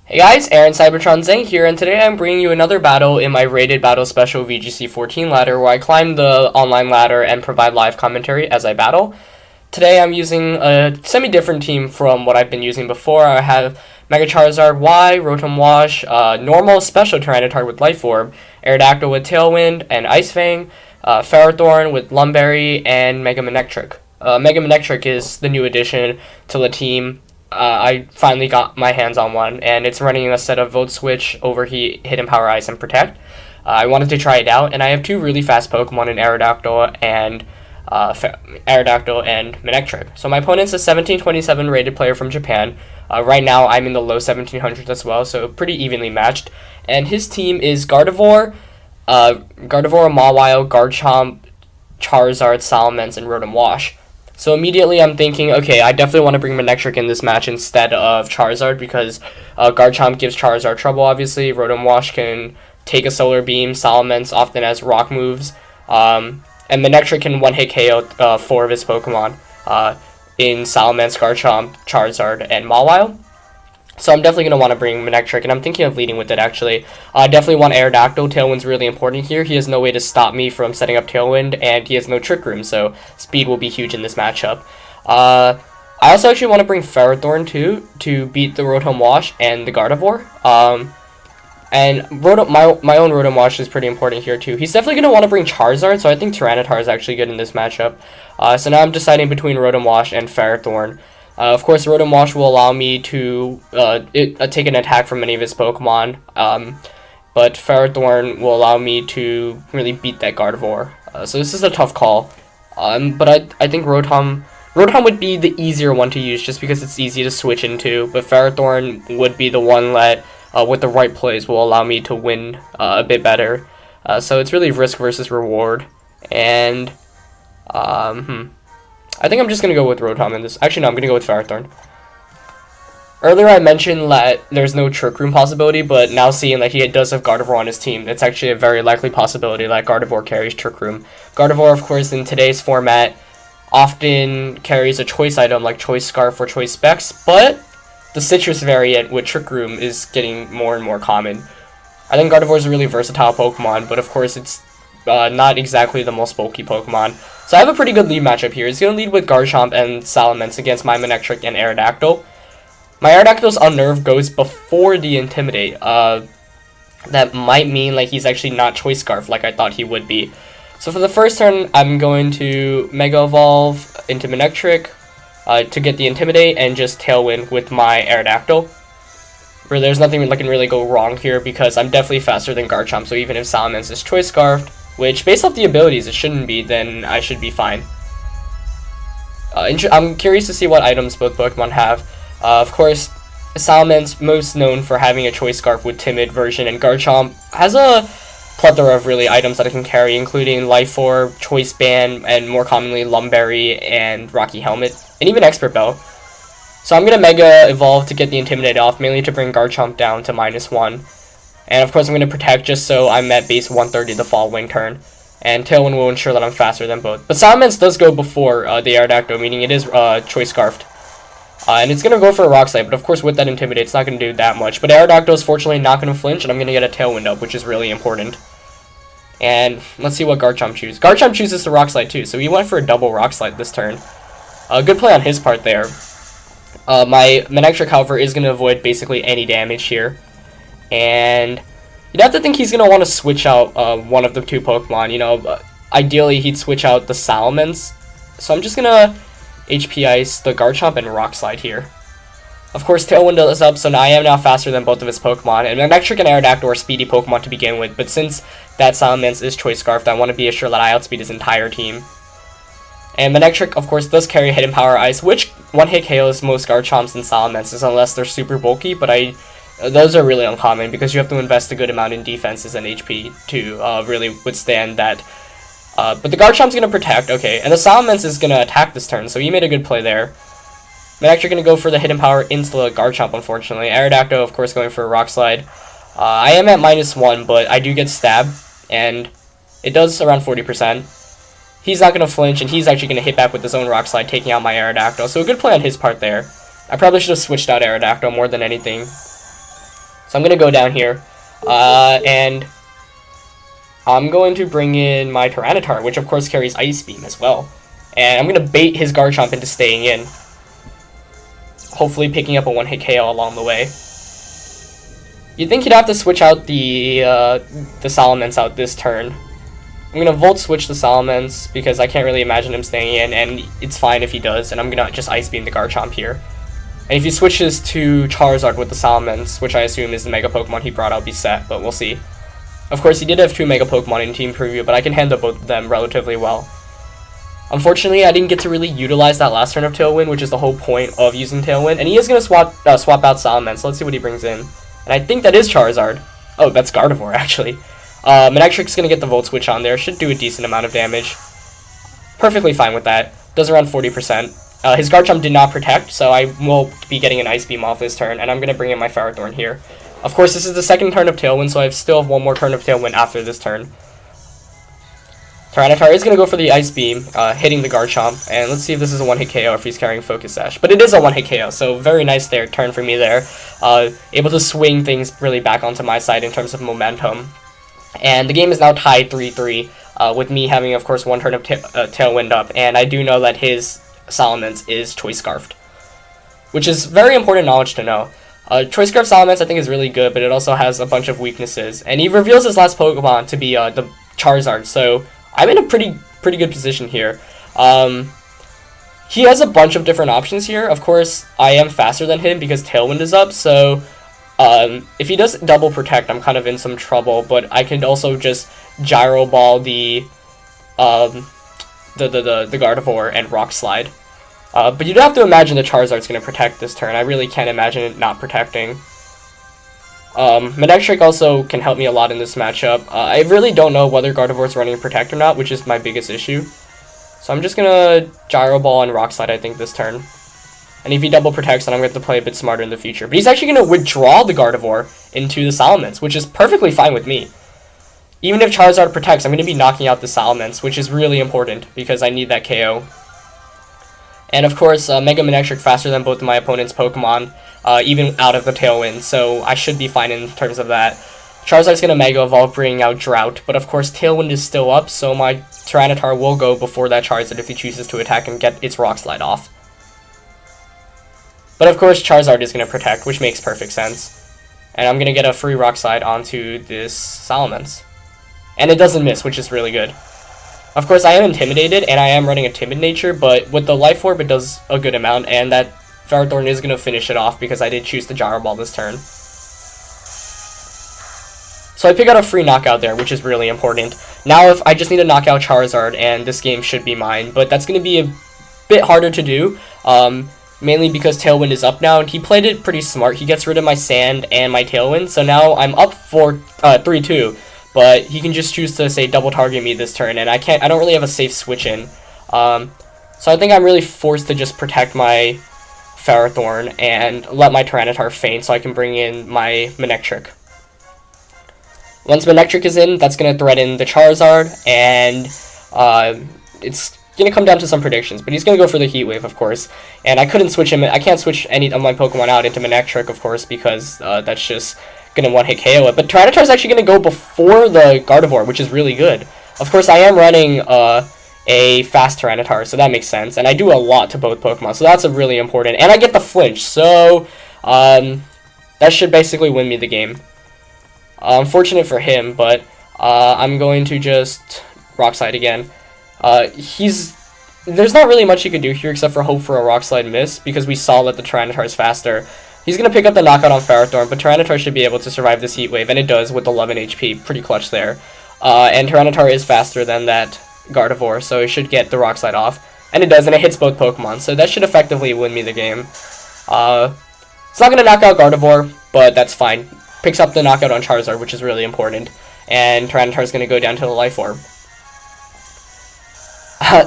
Hey guys, Aaron Cybertron Zeng here, and today I'm bringing you another battle in my rated battle special VGC 14 ladder, where I climb the online ladder and provide live commentary as I battle. Today I'm using a semi-different team from what I've been using before. I have Mega Charizard Y, Rotom Wash, normal special Tyranitar with Life Orb, Aerodactyl with Tailwind and Ice Fang, Ferrothorn with Lumberry, and Mega Manectric. Mega Manectric is the new addition to the team. I finally got my hands on one, and it's running a set of Volt Switch, Overheat, Hidden Power Ice, and Protect. I wanted to try it out, and I have two really fast Pokemon in Aerodactyl and Manectric. So my opponent's a 1727 rated player from Japan. Right now I'm in the low 1700s as well, so pretty evenly matched. And his team is Gardevoir, Mawile, Garchomp, Charizard, Salamence, and Rotom Wash. So immediately I'm thinking, okay, I definitely want to bring Manectric in this match instead of Charizard because Garchomp gives Charizard trouble, obviously. Rotom Wash can take a Solar Beam. Salamence often has Rock moves. And Manectric can one-hit KO 4 of his Pokemon in Salamence, Garchomp, Charizard, and Mawile. So I'm definitely going to want to bring Manectric, and I'm thinking of leading with it, actually. I definitely want Aerodactyl. Tailwind's really important here. He has no way to stop me from setting up Tailwind, and he has no Trick Room, so speed will be huge in this matchup. I also actually want to bring Ferrothorn, too, to beat the Rotom Wash and the Gardevoir. And my own Rotom Wash is pretty important here, too. He's definitely going to want to bring Charizard, so I think Tyranitar is actually good in this matchup. So now I'm deciding between Rotom Wash and Ferrothorn. Of course, Rotom Wash will allow me to take an attack from many of his Pokemon, but Ferrothorn will allow me to really beat that Gardevoir. So this is a tough call, but I think Rotom would be the easier one to use just because it's easy to switch into, but Ferrothorn would be the one that, with the right plays, will allow me to win a bit better. So it's really risk versus reward, and I think I'm just going to go with Rotom in this. Actually, no, I'm going to go with Ferrothorn. Earlier I mentioned that there's no Trick Room possibility, but now seeing that he does have Gardevoir on his team, it's actually a very likely possibility that Gardevoir carries Trick Room. Gardevoir, of course, in today's format, often carries a choice item like Choice Scarf or Choice Specs, but the Citrus variant with Trick Room is getting more and more common. I think Gardevoir is a really versatile Pokemon, but of course it's not exactly the most bulky Pokemon. So I have a pretty good lead matchup here. He's going to lead with Garchomp and Salamence against my Manectric and Aerodactyl. My Aerodactyl's Unnerve goes before the Intimidate. That might mean like he's actually not Choice Scarf like I thought he would be. So for the first turn, I'm going to Mega Evolve into Manectric to get the Intimidate and just Tailwind with my Aerodactyl. Where there's nothing that can really go wrong here because I'm definitely faster than Garchomp, so even if Salamence is Choice Scarfed, which, based off the abilities, it shouldn't be, then I should be fine. I'm curious to see what items both Pokemon have. Of course, Salamence, most known for having a Choice Scarf with Timid version, and Garchomp has a plethora of really items that it can carry, including Life Orb, Choice Band, and more commonly Lumberry and Rocky Helmet, and even Expert Bell. So I'm going to Mega Evolve to get the Intimidate off, mainly to bring Garchomp down to -1. And of course I'm going to Protect just so I'm at base 130 the following turn. And Tailwind will ensure that I'm faster than both. But Salamence does go before the Aerodactyl, meaning it is Choice Scarfed. And it's going to go for a Rock Slide, but of course with that Intimidate it's not going to do that much. But Aerodactyl is fortunately not going to flinch, and I'm going to get a Tailwind up, which is really important. And let's see what Garchomp chooses. Garchomp chooses the Rock Slide too, so he went for a double Rock Slide this turn. Good play on his part there. My Manectric, however, is going to avoid basically any damage here. And you'd have to think he's going to want to switch out one of the two Pokemon. You know, ideally he'd switch out the Salamence. So I'm just going to HP Ice the Garchomp and Rock Slide here. Of course, Tailwind is up, so now I am now faster than both of his Pokemon. And Manectric and Aerodactyl are speedy Pokemon to begin with, but since that Salamence is Choice Scarfed, I want to be assured that I outspeed his entire team. And Manectric, of course, does carry Hidden Power Ice, which one-hit KOs most Garchomps and Salamences unless they're super bulky, but those are really uncommon because you have to invest a good amount in defenses and HP to really withstand that. But the Garchomp's going to Protect, okay, and the Salamence is going to attack this turn, so he made a good play there. Manectric going to go for the Hidden Power into the Garchomp, unfortunately. Aerodactyl, of course, going for a Rock Slide. I am at -1, but I do get Stab, and it does around 40%. He's not going to flinch, and he's actually going to hit back with his own Rock Slide, taking out my Aerodactyl. So a good play on his part there. I probably should have switched out Aerodactyl more than anything. So I'm going to go down here, and I'm going to bring in my Tyranitar, which of course carries Ice Beam as well. And I'm going to bait his Garchomp into staying in, hopefully picking up a one-hit KO along the way. You'd think he'd have to switch out the Salamence out this turn. I'm going to Volt Switch the Salamence because I can't really imagine him staying in, and it's fine if he does, and I'm going to just Ice Beam the Garchomp here. And if he switches to Charizard with the Salamence, which I assume is the Mega Pokemon he brought, I'll be set, but we'll see. Of course, he did have 2 Mega Pokemon in Team Preview, but I can handle both of them relatively well. Unfortunately, I didn't get to really utilize that last turn of Tailwind, which is the whole point of using Tailwind. And he is going to swap out Salamence, so let's see what he brings in. And I think that is Charizard. Oh, that's Gardevoir, actually. Manectric's going to get the Volt Switch on there. Should do a decent amount of damage. Perfectly fine with that. Does around 40%. His Garchomp did not protect, so I will be getting an Ice Beam off this turn. And I'm going to bring in my Ferrothorn here. Of course, this is the second turn of Tailwind, so I still have one more turn of Tailwind after this turn. Tyranitar is going to go for the Ice Beam, hitting the Garchomp, and let's see if this is a one-hit KO if he's carrying Focus Sash. But it is a one-hit KO, so very nice turn for me there. Able to swing things really back onto my side in terms of momentum. And the game is now tied 3-3, with me having, of course, one turn of Tailwind up, and I do know that his Salamence is Choice Scarfed, which is very important knowledge to know. Choice Scarf Salamence I think is really good, but it also has a bunch of weaknesses, and he reveals his last Pokemon to be the Charizard, so I'm in a pretty good position here. He has a bunch of different options here. Of course, I am faster than him because Tailwind is up, so if he does double protect, I'm kind of in some trouble, but I can also just Gyro Ball the Gardevoir and Rock Slide. But you'd have to imagine the Charizard's going to protect this turn. I really can't imagine it not protecting. Manectric also can help me a lot in this matchup. I really don't know whether Gardevoir's running Protect or not, which is my biggest issue. So I'm just going to Gyro Ball and Rock Slide, I think, this turn. And if he double protects, then I'm going to play a bit smarter in the future. But he's actually going to withdraw the Gardevoir into the Salamence, which is perfectly fine with me. Even if Charizard protects, I'm going to be knocking out the Salamence, which is really important because I need that KO. And of course, Mega Manectric faster than both of my opponent's Pokemon, even out of the Tailwind, so I should be fine in terms of that. Charizard's going to Mega Evolve, bringing out Drought, but of course Tailwind is still up, so my Tyranitar will go before that Charizard if he chooses to attack and get its Rock Slide off. But of course Charizard is going to protect, which makes perfect sense. And I'm going to get a free Rock Slide onto this Salamence. And it doesn't miss, which is really good. Of course, I am intimidated, and I am running a Timid Nature, but with the Life Orb, it does a good amount, and that Ferrothorn is going to finish it off because I did choose the Gyro Ball this turn. So I pick out a free knockout there, which is really important. Now, if I just need to knock out Charizard, and this game should be mine, but that's going to be a bit harder to do, mainly because Tailwind is up now, and he played it pretty smart. He gets rid of my Sand and my Tailwind, so now I'm up for 3-2. But he can just choose to, say, double target me this turn, and I don't really have a safe switch in. So I think I'm really forced to just protect my Ferrothorn and let my Tyranitar faint so I can bring in my Manectric. Once Manectric is in, that's going to threaten the Charizard, and it's going to come down to some predictions. But he's going to go for the Heat Wave, of course, and I couldn't switch him. I can't switch any of my Pokemon out into Manectric, of course, because that's just going to one-hit KO it. But Tyranitar is actually going to go before the Gardevoir, which is really good. Of course, I am running a fast Tyranitar, so that makes sense. And I do a lot to both Pokemon, so that's a really important. And I get the flinch, so that should basically win me the game. Unfortunate for him, but I'm going to just Rock Slide again. There's not really much he could do here except for hope for a Rock Slide miss, because we saw that the Tyranitar is faster. He's going to pick up the knockout on Ferrothorn, but Tyranitar should be able to survive this Heat Wave, and it does with 11 HP. Pretty clutch there. And Tyranitar is faster than that Gardevoir, so it should get the Rock Slide off. And it does, and it hits both Pokemon, so that should effectively win me the game. It's not going to knock out Gardevoir, but that's fine. Picks up the knockout on Charizard, which is really important. And Tyranitar is going to go down to the Life Orb.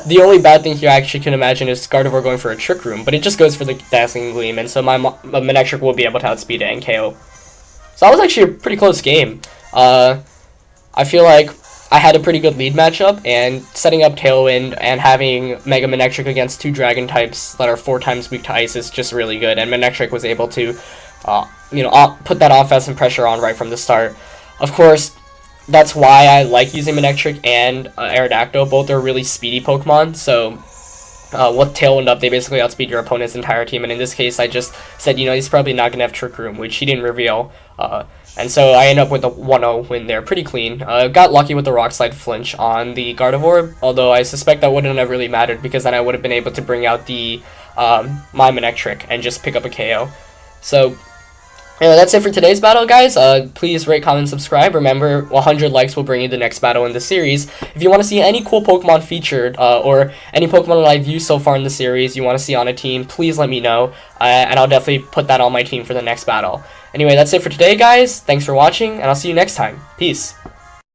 The only bad thing here I actually can imagine is Gardevoir going for a Trick Room, but it just goes for the Dazzling Gleam, and so my Manectric will be able to outspeed it and KO. So that was actually a pretty close game. I feel like I had a pretty good lead matchup, and setting up Tailwind and having Mega Manectric against 2 Dragon types that are 4 times weak to Ice is just really good, and Manectric was able to put that offensive pressure on right from the start. Of course, that's why I like using Manectric and Aerodactyl. Both are really speedy Pokemon, so with Tailwind up, they basically outspeed your opponent's entire team, and in this case, I just said, he's probably not going to have Trick Room, which he didn't reveal, and so I end up with a 1-0 win there, pretty clean. Got lucky with the Rock Slide flinch on the Gardevoir, although I suspect that wouldn't have really mattered, because then I would have been able to bring out the my Manectric and just pick up a KO. So, anyway, that's it for today's battle, guys. Please rate, comment, subscribe. Remember, 100 likes will bring you the next battle in the series. If you want to see any cool Pokemon featured, or any Pokemon that I've used so far in the series you want to see on a team, please let me know, and I'll definitely put that on my team for the next battle. Anyway, that's it for today, guys. Thanks for watching, and I'll see you next time. Peace.